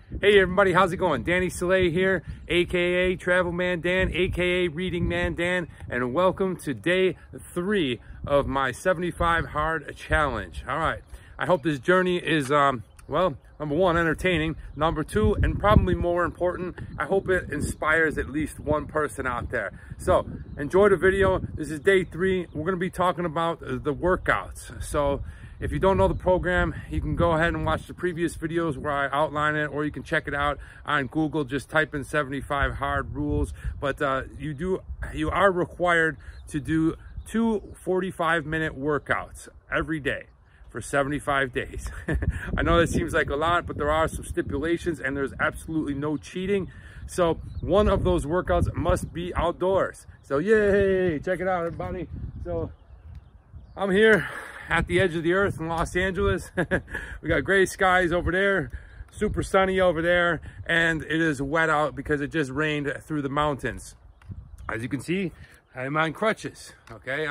Hey everybody, how's it going? Danny Soleil here, aka Travel Man Dan, aka Reading Man Dan, and welcome to day 3 of my 75 hard challenge. All right, I hope this journey is well, number 1, entertaining. Number 2, and probably more important, I hope it inspires at least one person out there. So enjoy the video. This is day 3. We're going to be talking about the workouts. So if you don't know the program, you can go ahead and watch the previous videos where I outline it, or you can check it out on Google. Just type in 75 hard rules. But you are required to do 2 45-minute workouts every day for 75 days. I know that seems like a lot, but there are some stipulations and there's absolutely no cheating. So one of those workouts must be outdoors. So yay, check it out everybody. So I'm here at the edge of the earth in Los Angeles. We got gray skies over there, super sunny over there, and it is wet out because it just rained through the mountains. As you can see, I'm on crutches, okay?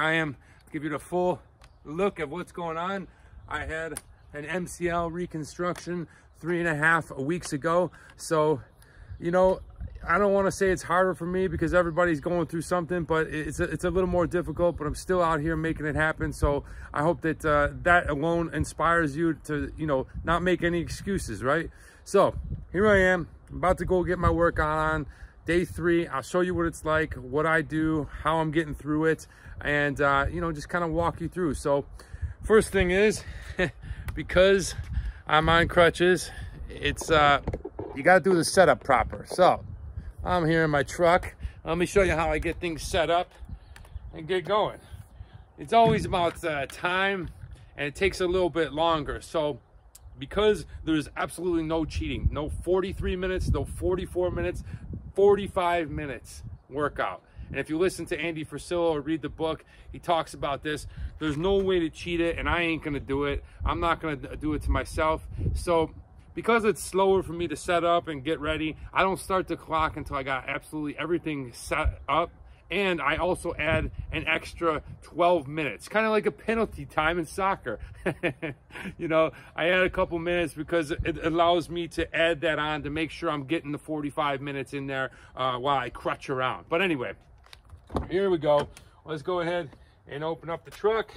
Give you the full look at what's going on. I had an MCL reconstruction 3.5 weeks ago. So, you know, I don't want to say it's harder for me because everybody's going through something, but it's a little more difficult, but I'm still out here making it happen. So I hope that that alone inspires you to, you know, not make any excuses, right? So here I am, about to go get my workout on. Day 3, I'll show you what it's like, what I do, how I'm getting through it, and, you know, just kind of walk you through. So first thing is, because I'm on crutches, it's, you got to do the setup proper. So I'm here in my truck. Let me show you how I get things set up and get going. It's always about time, and it takes a little bit longer. So because there's absolutely no cheating, no 43 minutes, no 44 minutes, 45 minutes workout. And if you listen to Andy Frisilla or read the book, he talks about this. There's no way to cheat it, and I ain't gonna do it. I'm not gonna do it to myself. So because it's slower for me to set up and get ready, I don't start the clock until I got absolutely everything set up. And I also add an extra 12 minutes, kind of like a penalty time in soccer. You know, I add a couple minutes because it allows me to add that on to make sure I'm getting the 45 minutes in there while I crutch around. But anyway, here we go. Let's go ahead and open up the truck.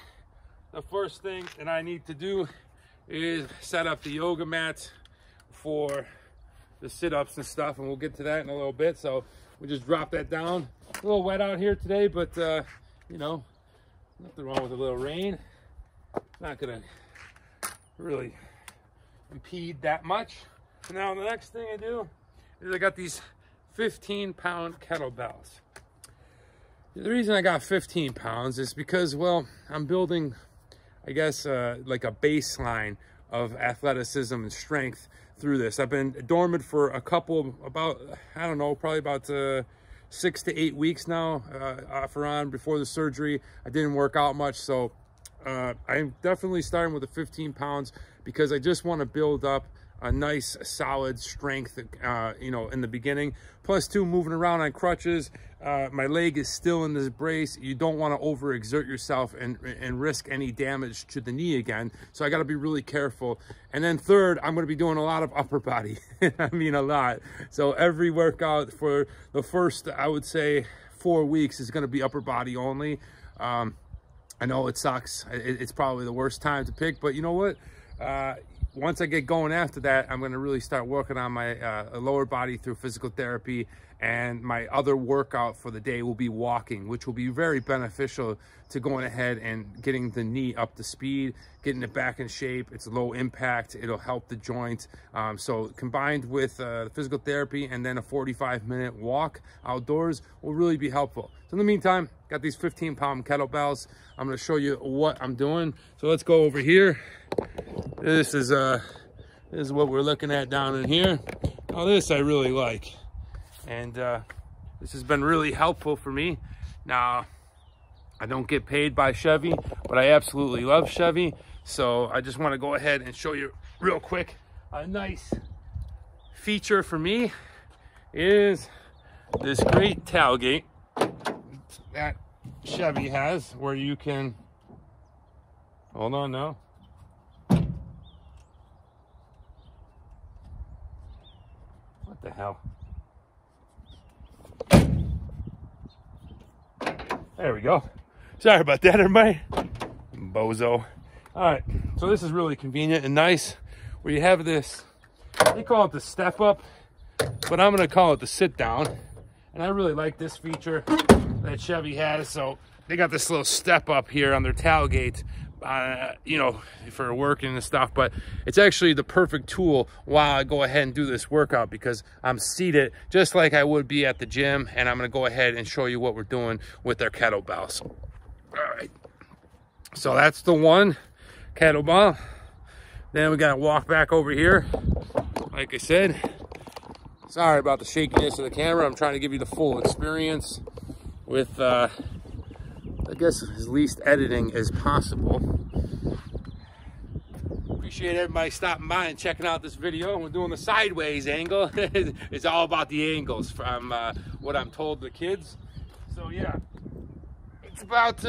The first thing that I need to do is set up the yoga mats for the sit-ups and stuff, and we'll get to that in a little bit. So we just drop that down. A little wet out here today, but you know, nothing wrong with a little rain. Not gonna really impede that much. Now the next thing I do is I got these 15-pound kettlebells. The reason I got 15 pounds is because, well, I'm building, I guess, like a baseline of athleticism and strength through this. I've been dormant for a couple, I don't know, probably about 6 to 8 weeks now, off or on. Before the surgery, I didn't work out much, so I'm definitely starting with the 15 pounds because I just want to build up a nice solid strength, you know, in the beginning. Plus 2, moving around on crutches, my leg is still in this brace. You don't want to overexert yourself and risk any damage to the knee again. So I got to be really careful. And then 3rd, I'm going to be doing a lot of upper body. I mean, a lot. So every workout for the first, I would say, 4 weeks is going to be upper body only. I know it sucks. It's probably the worst time to pick, but you know what? Once I get going after that, I'm going to really start working on my lower body through physical therapy, and my other workout for the day will be walking, which will be very beneficial to going ahead and getting the knee up to speed, getting it back in shape. It's low impact. It'll help the joint. So combined with physical therapy and then a 45-minute walk outdoors will really be helpful. So in the meantime, got these 15-pound kettlebells. I'm going to show you what I'm doing. So let's go over here. This is what we're looking at down in here. Now this I really like, and this has been really helpful for me. Now I don't get paid by Chevy, but I absolutely love Chevy, so I just want to go ahead and show you real quick. A nice feature for me is this great tailgate that Chevy has, where you can, hold on now, What the hell? There we go. Sorry about that, everybody. Bozo. All right, so this is really convenient and nice where you have this, they call it the step up, but I'm gonna call it the sit down. And I really like this feature that Chevy has. So they got this little step up here on their tailgate, you know, for working and stuff, but it's actually the perfect tool while I go ahead and do this workout because I'm seated just like I would be at the gym. And I'm gonna go ahead and show you what we're doing with our kettlebells. All right, so that's the one kettlebell. Then we gotta walk back over here. Like I said, sorry about the shakiness of the camera. I'm trying to give you the full experience with, I guess, as least editing as possible. Appreciate everybody stopping by and checking out this video. We're doing the sideways angle. It's all about the angles from what I'm told the kids. So yeah, it's about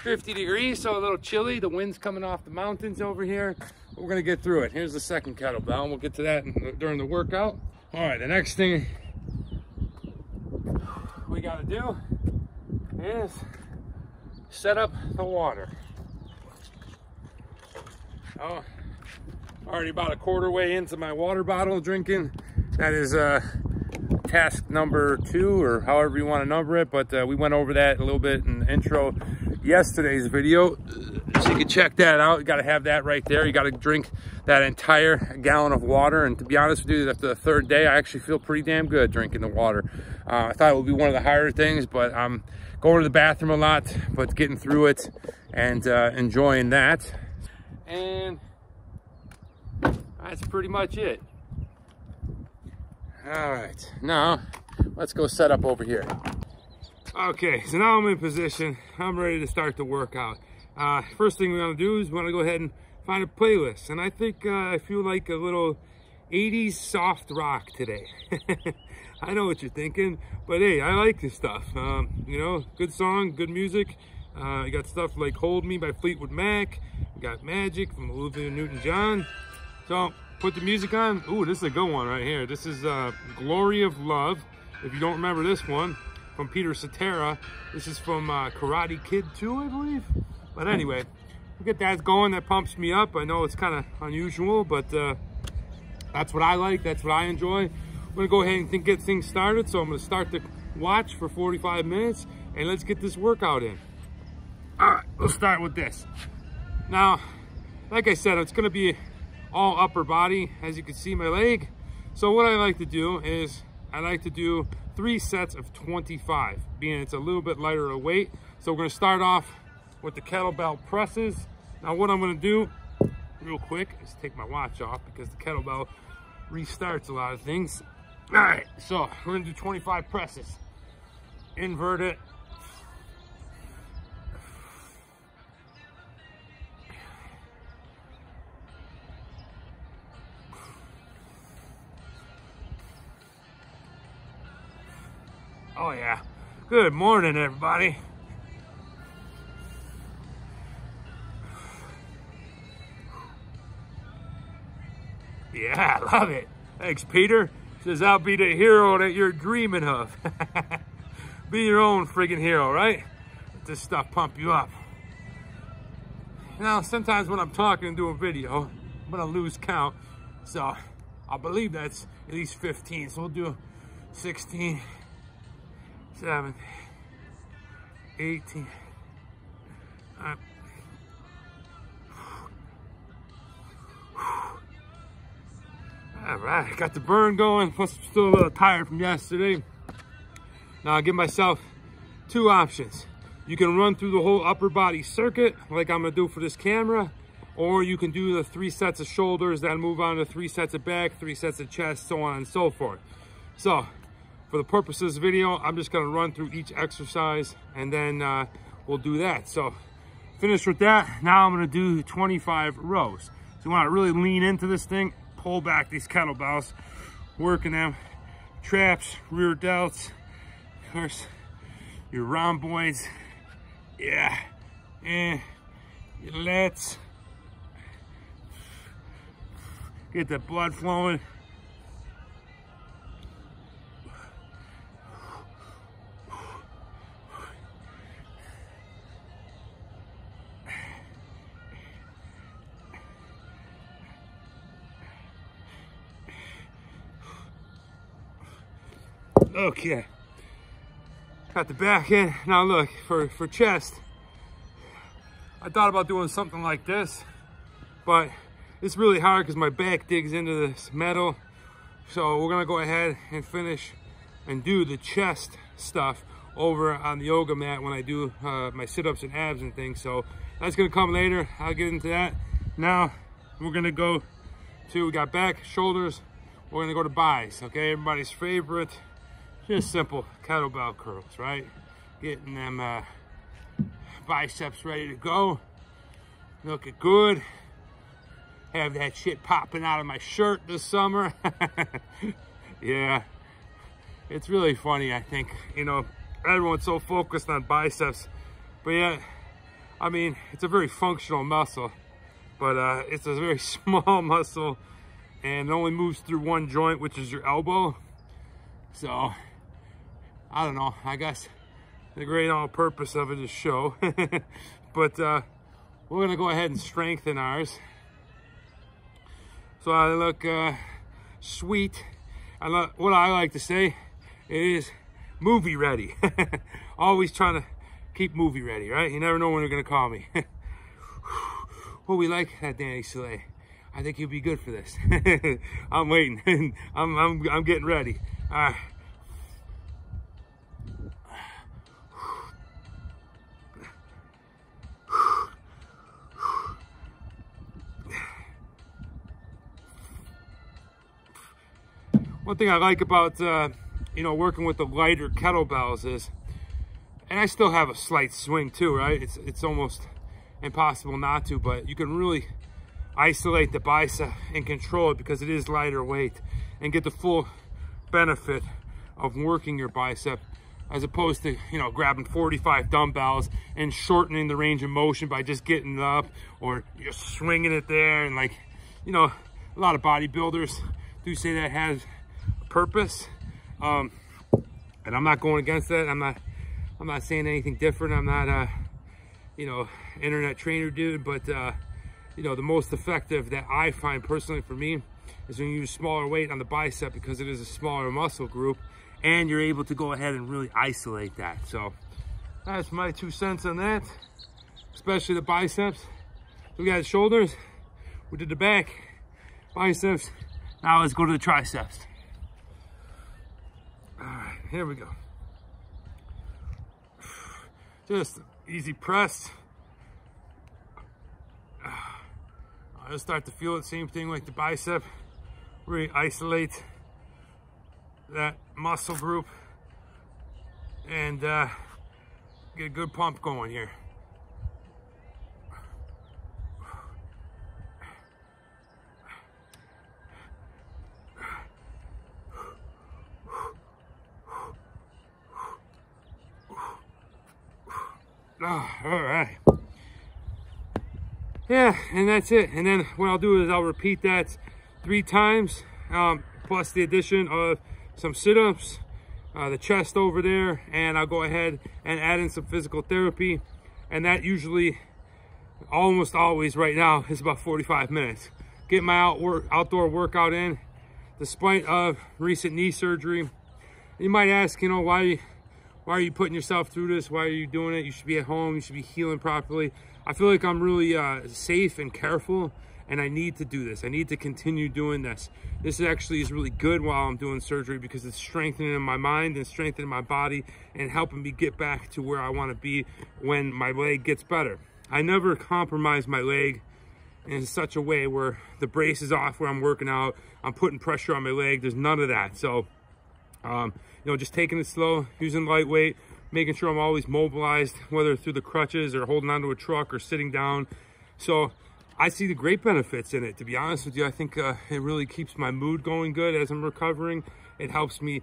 50 degrees, so a little chilly. The wind's coming off the mountains over here. But we're gonna get through it. Here's the second kettlebell, and we'll get to that during the workout. All right, the next thing we gotta do is set up the water. Oh, already about a quarter way into my water bottle drinking. That is task number 2, or however you want to number it, but we went over that a little bit in the intro yesterday's video, so you can check that out. You got to have that right there. You got to drink that entire gallon of water, and to be honest with you, after the 3rd day I actually feel pretty damn good drinking the water. I thought it would be one of the harder things, but I'm going to the bathroom a lot, but getting through it and enjoying that. And that's pretty much it. All right, now let's go set up over here. Okay, so now I'm in position. I'm ready to start the workout. First thing we want to do is we want to go ahead and find a playlist. And I think I feel like a little 80s soft rock today. I know what you're thinking, but hey, I like this stuff. You know, good song, good music. You got stuff like Hold Me by Fleetwood Mac. You got Magic from Olivia Newton-John. So put the music on. Ooh, this is a good one right here. This is Glory of Love. If you don't remember this one, from Peter Cetera. This is from Karate Kid 2, I believe. But anyway, we get that going. That pumps me up. I know it's kind of unusual, but that's what I like. That's what I enjoy. I'm gonna go ahead and get things started. So I'm gonna start the watch for 45 minutes, and let's get this workout in. All right, let's start with this. Now, like I said, it's gonna be all upper body. As you can see, my leg. So what I like to do is I like to do 3 sets of 25, being it's a little bit lighter of weight. So we're gonna start off with the kettlebell presses. Now what I'm gonna do real quick is take my watch off because the kettlebell restarts a lot of things. All right, so we're gonna do 25 presses. Invert it. Oh yeah, good morning everybody. Yeah, I love it. Thanks, Peter. Says I'll be the hero that you're dreaming of. Be your own friggin' hero, right? Let this stuff pump you up. Now, sometimes when I'm talking and doing video, I'm gonna lose count. So I believe that's at least 15. So we'll do 16. 17, 18. All right, got the burn going. Plus, I'm still a little tired from yesterday. Now, I'll give myself 2 options. You can run through the whole upper body circuit, like I'm gonna do for this camera, or you can do the 3 sets of shoulders, then move on to 3 sets of back, 3 sets of chest, so on and so forth. So, for the purpose of this video, I'm just gonna run through each exercise and then we'll do that. So finished with that, now I'm gonna do 25 rows. So you wanna really lean into this thing, pull back these kettlebells, working them, traps, rear delts, of course, your rhomboids, yeah, and your lats. Get the blood flowing. Okay. Got the back in. Now look, for chest, I thought about doing something like this, but it's really hard because my back digs into this metal. So we're gonna go ahead and finish and do the chest stuff over on the yoga mat when I do my sit-ups and abs and things. So that's gonna come later. I'll get into that. Now we're gonna go to, we got back, shoulders, we're gonna go to buys, okay? Everybody's favorite, just simple kettlebell curls, right? Getting them biceps ready to go, looking good. Have that shit popping out of my shirt this summer. Yeah, it's really funny, I think. You know, everyone's so focused on biceps, but yeah, I mean, it's a very functional muscle, but it's a very small muscle, and it only moves through one joint, which is your elbow. So, I don't know, I guess the great all purpose of it is show. But we're gonna go ahead and strengthen ours. So I look sweet. What I like to say is movie ready. Always trying to keep movie ready, right? You never know when they're gonna call me. Well, we like that Danny Soleil. I think he'll be good for this. I'm waiting. I'm getting ready. All right. One thing I like about, you know, working with the lighter kettlebells is, and I still have a slight swing too, right? It's almost impossible not to, but you can really isolate the bicep and control it because it is lighter weight and get the full benefit of working your bicep, as opposed to, you know, grabbing 45 dumbbells and shortening the range of motion by just getting it up or you're swinging it there. And like, you know, a lot of bodybuilders do say that has purpose, and I'm not going against that. I'm not saying anything different. I'm not you know, internet trainer dude, but you know, the most effective that I find personally for me is when you use smaller weight on the bicep, because it is a smaller muscle group and you're able to go ahead and really isolate that. So that's my 2 cents on that, especially the biceps. So we got the shoulders, we did the back, biceps. Now let's go to the triceps. All right, here we go. Just easy press. I'll start to feel the same thing like the bicep. Really isolate that muscle group and get a good pump going here. Oh, all right. Yeah, and that's it. And then what I'll do is I'll repeat that 3 times, plus the addition of some sit-ups, the chest over there, and I'll go ahead and add in some physical therapy. And that usually, almost always right now, is about 45 minutes. Get my outdoor workout in, despite of recent knee surgery. You might ask, you know, why are you putting yourself through this? Why are you doing it? You should be at home. You should be healing properly. I feel like I'm really safe and careful, and I need to do this. I need to continue doing this. This actually is really good while I'm doing surgery, because it's strengthening my mind and strengthening my body and helping me get back to where I want to be when my leg gets better. I never compromise my leg in such a way where the brace is off where I'm working out, I'm putting pressure on my leg. There's none of that. So you know, just taking it slow, using lightweight, making sure I'm always mobilized, whether through the crutches or holding onto a truck or sitting down. So I see the great benefits in it, to be honest with you. I think it really keeps my mood going good as I'm recovering. It helps me,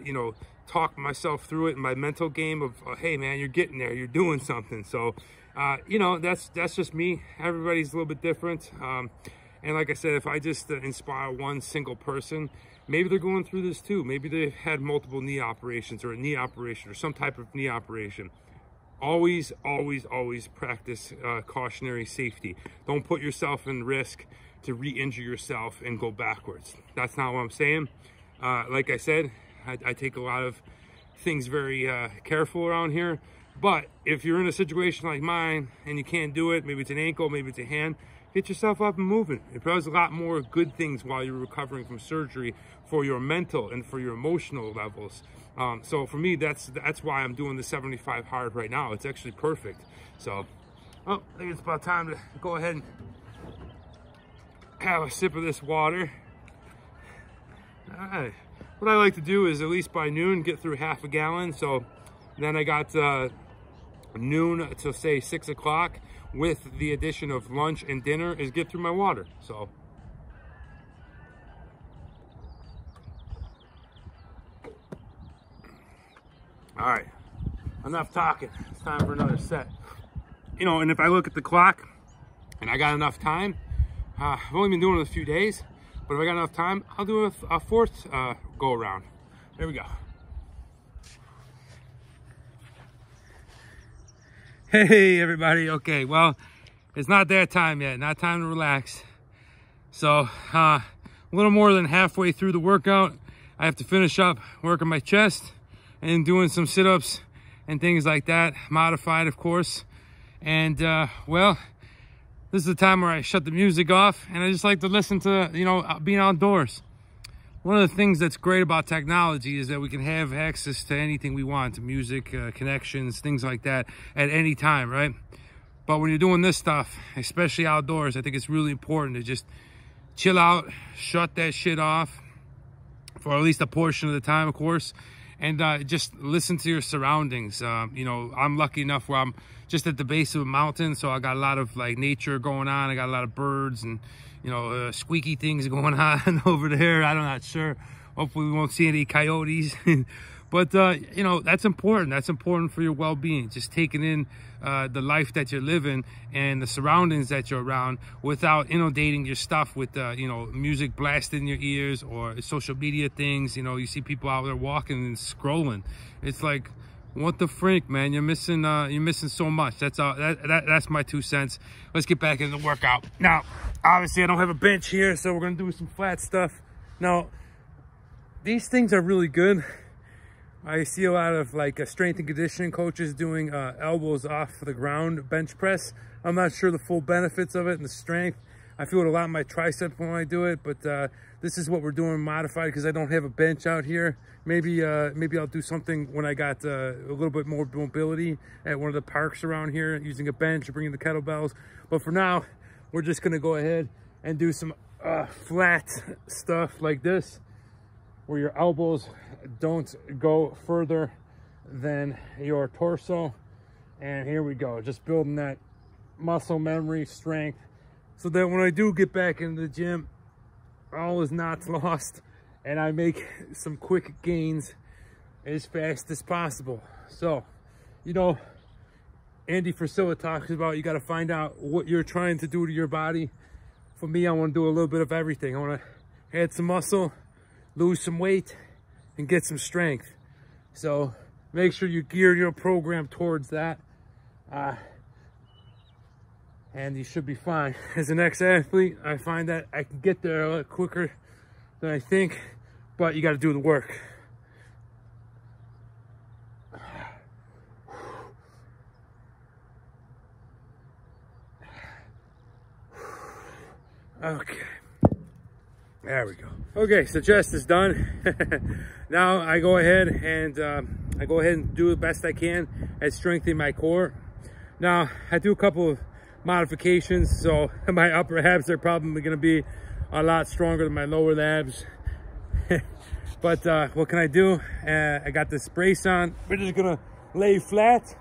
you know, talk myself through it in my mental game of, hey man, you're getting there, you're doing something. So, you know, that's just me. Everybody's a little bit different. And like I said, if I just inspire one single person, maybe they're going through this too. Maybe they've had multiple knee operations or a knee operation or some type of knee operation. Always, always, always practice cautionary safety. Don't put yourself in risk to re-injure yourself and go backwards. That's not what I'm saying. Like I said, I take a lot of things very careful around here. But if you're in a situation like mine and you can't do it, maybe it's an ankle, maybe it's a hand, get yourself up and moving. It does a lot more good things while you're recovering from surgery for your mental and for your emotional levels. So for me, that's why I'm doing the 75 hard right now. It's actually perfect. So, I think it's about time to go ahead and have a sip of this water. All right. What I like to do is at least by noon get through half a gallon. So then I got noon to say 6 o'clock with the addition of lunch and dinner is get through my water. So all right, enough talking. It's time for another set. You know, and if I look at the clock and I got enough time, I've only been doing it a few days, but if I got enough time, I'll do a fourth go around. There we go. Hey everybody, okay, well, it's not that time yet, not time to relax. So, a little more than halfway through the workout, I have to finish up working my chest and doing some sit-ups and things like that, modified of course. And well, this is the time where I shut the music off and I just like to listen to, you know, being outdoors. One of the things that's great about technology is that we can have access to anything we want, to music, connections, things like that at any time, right? But when you're doing this stuff, especially outdoors, I think it's really important to just chill out, shut that shit off for at least a portion of the time, of course, and just listen to your surroundings. You know, I'm lucky enough where I'm just at the base of a mountain, so I got a lot of like nature going on. I got a lot of birds and, you know, squeaky things going on over there. I'm not sure. Hopefully we won't see any coyotes. But, you know, that's important. That's important for your well-being. Just taking in the life that you're living and the surroundings that you're around without inundating your stuff with, you know, music blasted in your ears or social media things. You know, you see people out there walking and scrolling. It's like, what the freak, man? You're missing so much. That's all. That's my 2 cents. Let's get back into the workout. Now, obviously, I don't have a bench here, so we're gonna do some flat stuff. Now, these things are really good. I see a lot of like strength and conditioning coaches doing elbows off the ground bench press. I'm not sure the full benefits of it and the strength. I feel it a lot in my tricep when I do it, but this is what we're doing modified because I don't have a bench out here. Maybe I'll do something when I got a little bit more mobility at one of the parks around here using a bench or bringing the kettlebells. But for now, we're just gonna go ahead and do some flat stuff like this, where your elbows don't go further than your torso. And here we go, just building that muscle memory, strength, so that when I do get back into the gym, all is not lost and I make some quick gains as fast as possible. So, you know, Andy Frisilla talks about you got to find out what you're trying to do to your body. For me, I want to do a little bit of everything. I want to add some muscle, lose some weight, and get some strength. So make sure you gear your program towards that. And you should be fine. As an ex-athlete, I find that I can get there a lot quicker than I think, but you got to do the work. Okay, there we go. Okay, so chest is done. Now I go ahead and do the best I can at strengthening my core. Now I do a couple of modifications, so my upper abs are probably going to be a lot stronger than my lower abs. But what can I do? I got this brace on. We're just gonna lay flat.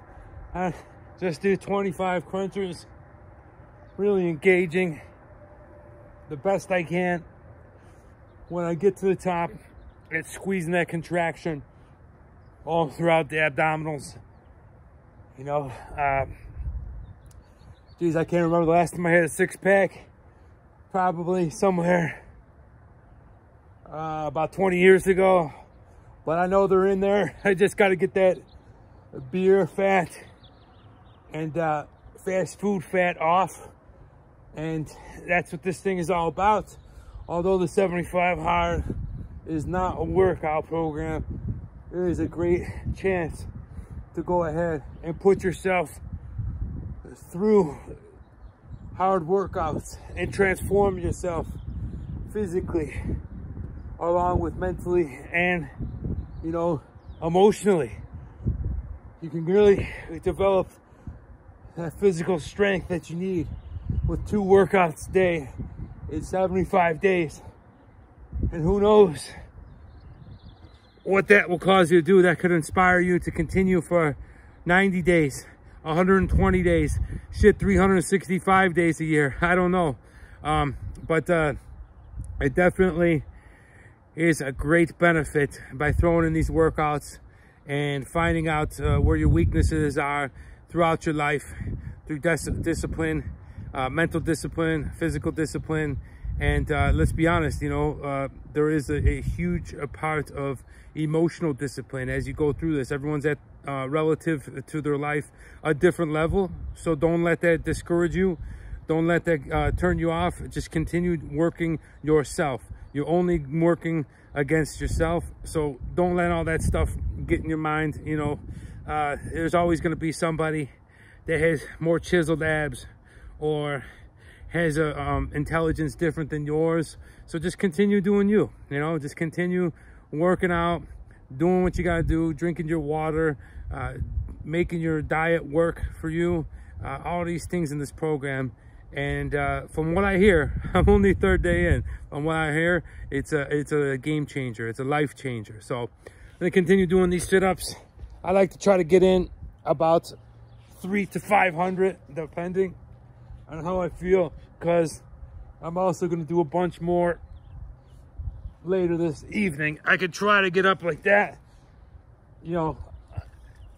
Just do 25 crunches, really engaging the best I can. When I get to the top, it's squeezing that contraction all throughout the abdominals. You know, geez, I can't remember the last time I had a six-pack. Probably somewhere about 20 years ago, but I know they're in there. I just got to get that beer fat and fast food fat off, and that's what this thing is all about. Although the 75 hard is not a workout program, there is a great chance to go ahead and put yourself through hard workouts and transform yourself physically, along with mentally and, you know, emotionally. You can really develop that physical strength that you need with 2 workouts a day in 75 days. And who knows what that will cause you to do. That could inspire you to continue for 90 days, 120 days, shit, 365 days a year. I don't know. But it definitely is a great benefit by throwing in these workouts and finding out where your weaknesses are throughout your life, through discipline, mental discipline, physical discipline. And let's be honest, you know, there is a huge part of emotional discipline as you go through this. Everyone's at relative to their life a different level, so don't let that discourage you. Don't let that turn you off. Just continue working yourself. You're only working against yourself, so don't let all that stuff get in your mind. You know, there's always going to be somebody that has more chiseled abs or has a intelligence different than yours. So just continue doing you. You know, just continue working out, doing what you got to do, drinking your water, making your diet work for you, all these things in this program. And from what I hear, I'm only 3rd day in. From what I hear, it's a game changer. It's a life changer. So I'm gonna continue doing these sit-ups. I like to try to get in about 300 to 500, depending on how I feel, because I'm also gonna do a bunch more later this evening. I could try to get up like that. You know,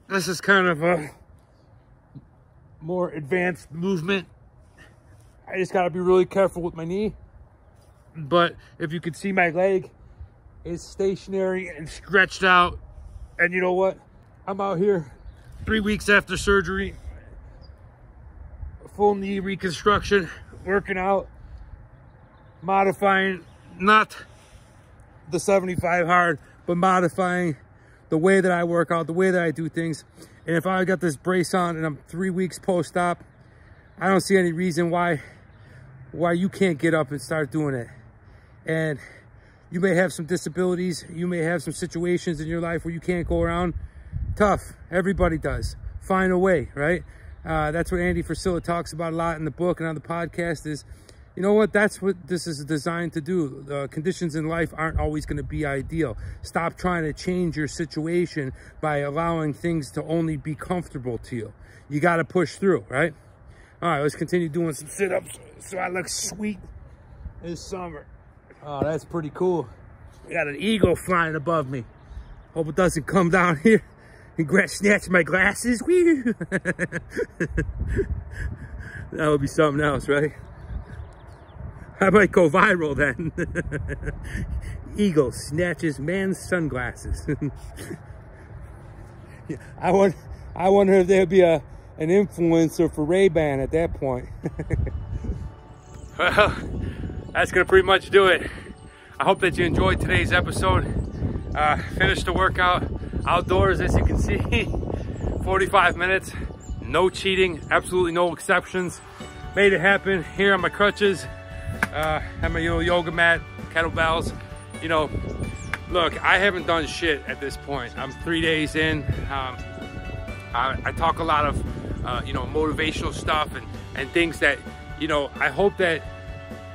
this is kind of a more advanced movement. I just gotta be really careful with my knee. But if you could see, my leg is stationary and stretched out. And you know what? I'm out here 3 weeks after surgery, full knee reconstruction, working out, modifying, not the 75 hard, but modifying the way that I work out, the way that I do things. And if I got this brace on and I'm 3 weeks post-op, I don't see any reason why you can't get up and start doing it. And you may have some disabilities, you may have some situations in your life where you can't go around. Tough, everybody does. Find a way, right? That's what Andy Frisilla talks about a lot in the book and on the podcast is, you know what, that's what this is designed to do. Conditions in life aren't always going to be ideal. Stop trying to change your situation by allowing things to only be comfortable to you. You got to push through, right? All right, let's continue doing some sit-ups so I look sweet this summer. Oh, that's pretty cool. I got an eagle flying above me. Hope it doesn't come down here and snatch my glasses. Woo! That would be something else, right? I might go viral then. Eagle snatches man's sunglasses. I wonder if there'd be an influencer for Ray-Ban at that point. Well, that's gonna pretty much do it. I hope that you enjoyed today's episode. Finished the workout outdoors, as you can see. 45 minutes, no cheating, absolutely no exceptions. Made it happen here on my crutches. Have my little yoga mat, kettlebells. You know, look, I haven't done shit at this point. I'm 3 days in. I talk a lot of, you know, motivational stuff and things that, you know, I hope that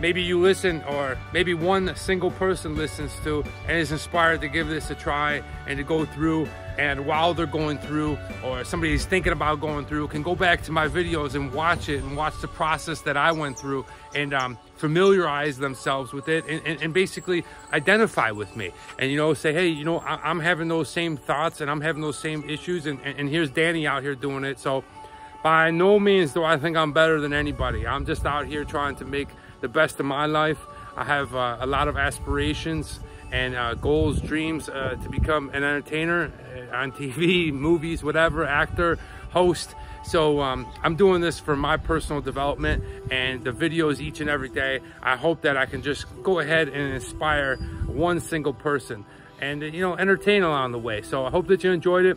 maybe you listen, or maybe one single person listens to and is inspired to give this a try and to go through. And while they're going through, or somebody's thinking about going through, can go back to my videos and watch it and watch the process that I went through and familiarize themselves with it and basically identify with me. And, you know, say, hey, you know, I'm having those same thoughts and I'm having those same issues, and here's Danny out here doing it. So by no means do I think I'm better than anybody. I'm just out here trying to make the best of my life. I have a lot of aspirations and goals, dreams to become an entertainer on TV, movies, whatever, actor, host. So I'm doing this for my personal development and the videos each and every day. I hope that I can just go ahead and inspire one single person. and you know, entertain along the way. So I hope that you enjoyed it.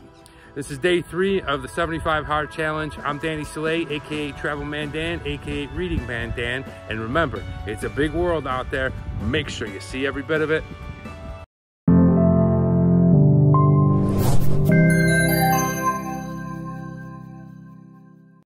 This is day 3 of the 75 Hard Challenge. I'm Danny Soleil, aka Travel Man Dan, aka Reading Man Dan. And remember, it's a big world out there. Make sure you see every bit of it.